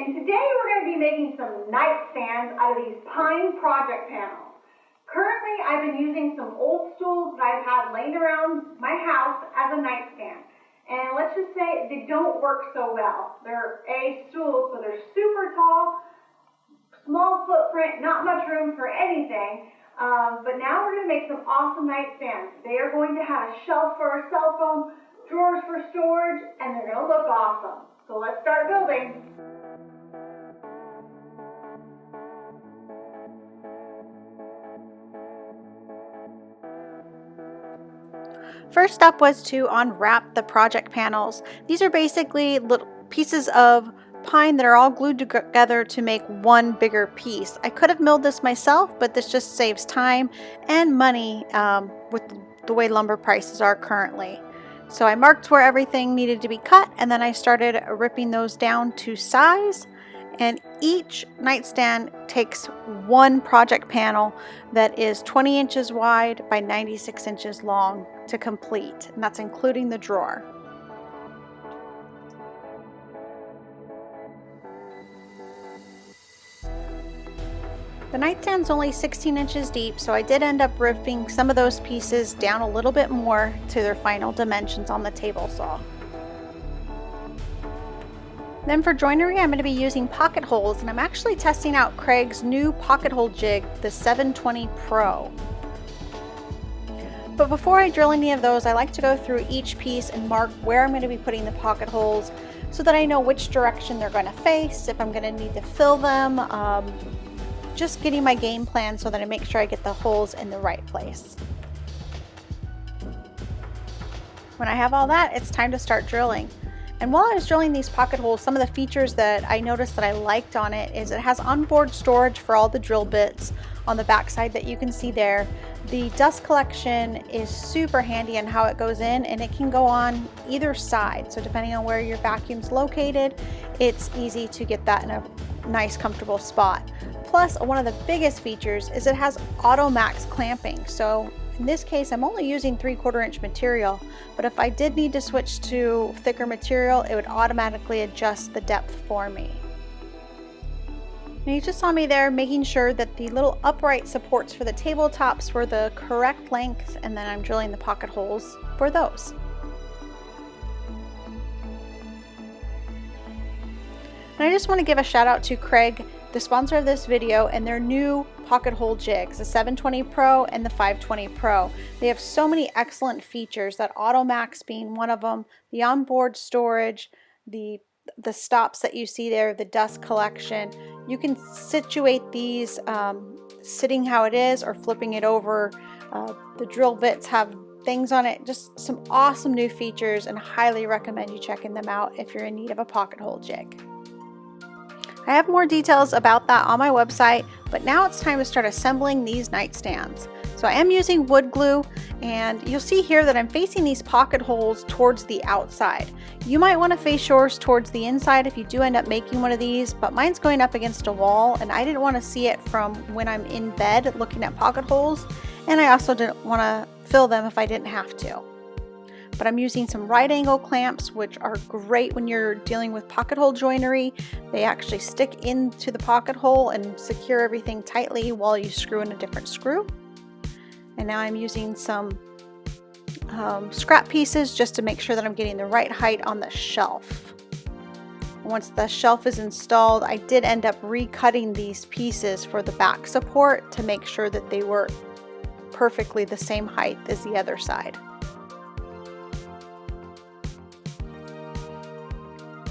and today we're going to be making some nightstands out of these pine project panels. Currently, I've been using some old stools that I've had laying around my house as a nightstand. And let's just say they don't work so well. They're stools, so they're super tall, small footprint, not much room for anything. But now we're going to make some awesome nightstands. They are going to have a shelf for our cell phone, drawers for storage, and they're going to look awesome. So let's start building. First up was to unwrap the project panels. These are basically little pieces of pine that are all glued together to make one bigger piece. I could have milled this myself, but this just saves time and money with the way lumber prices are currently. So I marked where everything needed to be cut, and then I started ripping those down to size. And each nightstand takes one project panel that is 20 inches wide by 96 inches long to complete, and that's including the drawer. The nightstand's only 16 inches deep, so I did end up ripping some of those pieces down a little bit more to their final dimensions on the table saw. Then for joinery, I'm going to be using pocket holes, and I'm actually testing out Craig's new pocket hole jig, the 720 Pro. But before I drill any of those, I like to go through each piece and mark where I'm going to be putting the pocket holes so that I know which direction they're going to face, if I'm going to need to fill them, just getting my game plan so that I make sure I get the holes in the right place. When I have all that, it's time to start drilling. And while I was drilling these pocket holes, some of the features that I noticed that I liked on it is it has onboard storage for all the drill bits on the back side that you can see there. The dust collection is super handy in how it goes in, and it can go on either side. So depending on where your vacuum's located, it's easy to get that in a nice, comfortable spot. Plus, one of the biggest features is it has auto max clamping. So in this case, I'm only using 3/4 inch material, but if I did need to switch to thicker material, it would automatically adjust the depth for me. And you just saw me there making sure that the little upright supports for the tabletops were the correct length, and then I'm drilling the pocket holes for those. And I just want to give a shout out to Craig, the sponsor of this video, and their new pocket hole jigs, the 720 Pro and the 520 Pro. They have so many excellent features, that AutoMax being one of them, the onboard storage, the stops that you see there, the dust collection. You can situate these sitting how it is or flipping it over. The drill bits have things on it, just some awesome new features, and highly recommend you checking them out if you're in need of a pocket hole jig. I have more details about that on my website, but now it's time to start assembling these nightstands. So I am using wood glue, and you'll see here that I'm facing these pocket holes towards the outside. You might want to face yours towards the inside if you do end up making one of these, but mine's going up against a wall, and I didn't want to see it from when I'm in bed looking at pocket holes, and I also didn't want to fill them if I didn't have to. But I'm using some right angle clamps, which are great when you're dealing with pocket hole joinery. They actually stick into the pocket hole and secure everything tightly while you screw in a different screw. And now I'm using some scrap pieces just to make sure that I'm getting the right height on the shelf. Once the shelf is installed, I did end up recutting these pieces for the back support to make sure that they were perfectly the same height as the other side.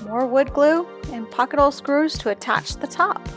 More wood glue and pocket hole screws to attach the top.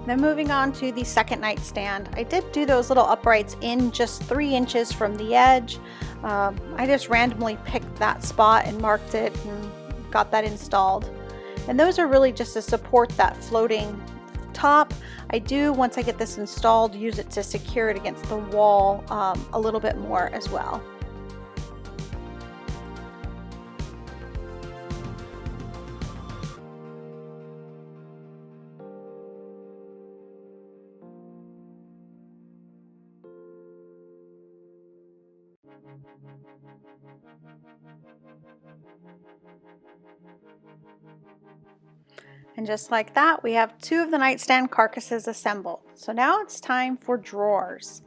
Then moving on to the second nightstand. I did do those little uprights in just 3 inches from the edge. I just randomly picked that spot and marked it and got that installed. And those are really just to support that floating top. I do, once I get this installed, use it to secure it against the wall a little bit more as well. And just like that, we have 2 of the nightstand carcasses assembled. So now it's time for drawers.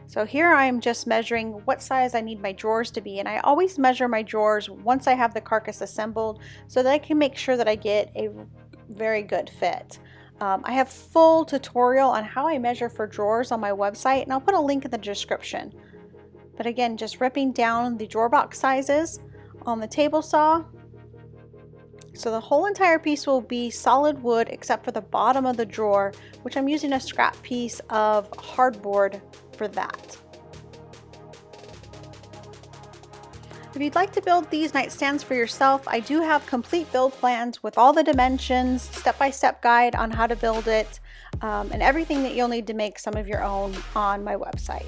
So here I'm just measuring what size I need my drawers to be, and I always measure my drawers once I have the carcass assembled so that I can make sure that I get a very good fit. I have full tutorial on how I measure for drawers on my website, and I'll put a link in the description. But again, just ripping down the drawer box sizes on the table saw. So the whole entire piece will be solid wood except for the bottom of the drawer, which I'm using a scrap piece of hardboard for that. If you'd like to build these nightstands for yourself, I do have complete build plans with all the dimensions, step-by-step guide on how to build it, and everything that you'll need to make some of your own on my website.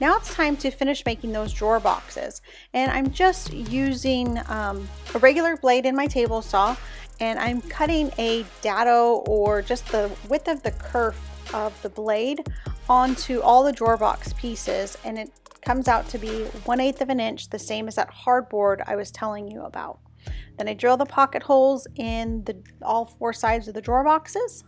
Now it's time to finish making those drawer boxes, and I'm just using a regular blade in my table saw, and I'm cutting a dado, or just the width of the kerf of the blade, onto all the drawer box pieces, and it comes out to be 1/8 of an inch, the same as that hardboard I was telling you about. Then I drill the pocket holes in all 4 sides of the drawer boxes.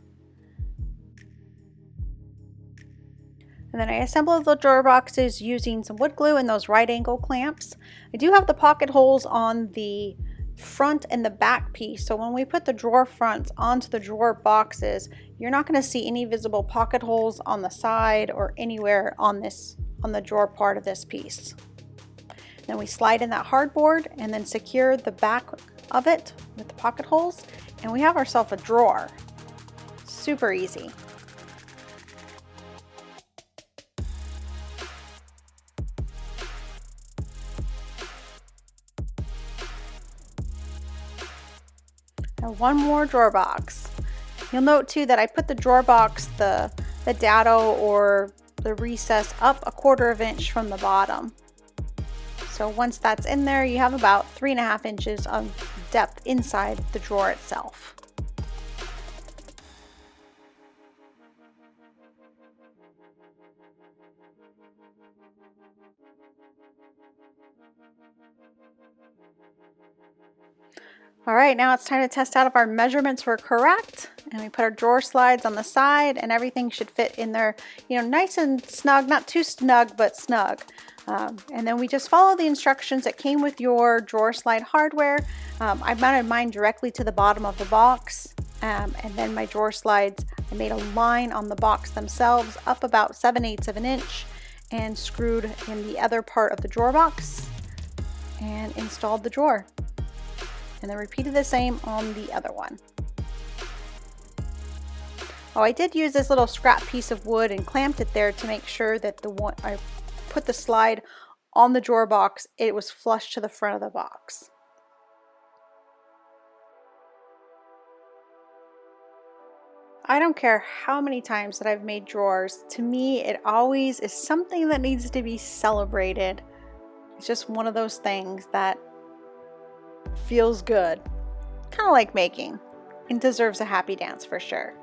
And then I assemble the drawer boxes using some wood glue and those right angle clamps. I do have the pocket holes on the front and the back piece, so when we put the drawer fronts onto the drawer boxes, you're not going to see any visible pocket holes on the side or anywhere on the drawer part of this piece. Then we slide in that hardboard and then secure the back of it with the pocket holes, and we have ourselves a drawer. Super easy. Now one more drawer box. You'll note too that I put the drawer box, the dado or the recess, up 1/4 of an inch from the bottom. So once that's in there, you have about 3.5 inches of depth inside the drawer itself. All right, now it's time to test out if our measurements were correct, and we put our drawer slides on the side, and everything should fit in there, nice and snug, not too snug, but snug. And then we just follow the instructions that came with your drawer slide hardware. I mounted mine directly to the bottom of the box, and then my drawer slides, I made a line on the box themselves up about 7/8 of an inch and screwed in the other part of the drawer box and installed the drawer. And then repeated the same on the other one. Oh, I did use this little scrap piece of wood and clamped it there to make sure that I put the slide on the drawer box, it was flush to the front of the box. I don't care how many times that I've made drawers, to me it always is something that needs to be celebrated. It's just one of those things that feels good, kind of like making, and deserves a happy dance for sure.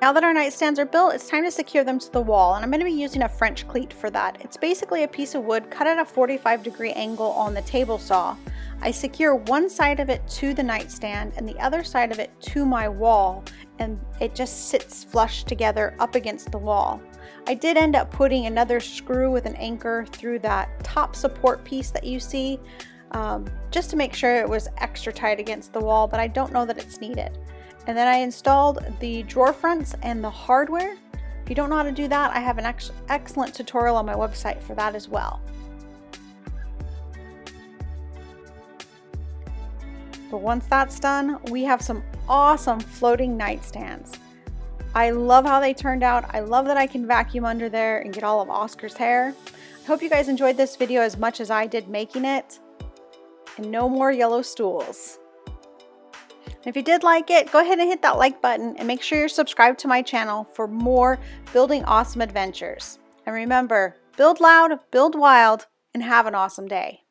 Now that our nightstands are built, it's time to secure them to the wall, and I'm going to be using a French cleat for that. It's basically a piece of wood cut at a 45-degree angle on the table saw. I secure one side of it to the nightstand and the other side of it to my wall, and it just sits flush together up against the wall. I did end up putting another screw with an anchor through that top support piece that you see, just to make sure it was extra tight against the wall, but I don't know that it's needed. And then I installed the drawer fronts and the hardware. If you don't know how to do that, I have an excellent tutorial on my website for that as well. But once that's done, we have some awesome floating nightstands. I love how they turned out. I love that I can vacuum under there and get all of Oscar's hair. I hope you guys enjoyed this video as much as I did making it. And no more yellow stools. If you did like it, go ahead and hit that like button and make sure you're subscribed to my channel for more building awesome adventures. And remember, build loud, build wild, and have an awesome day.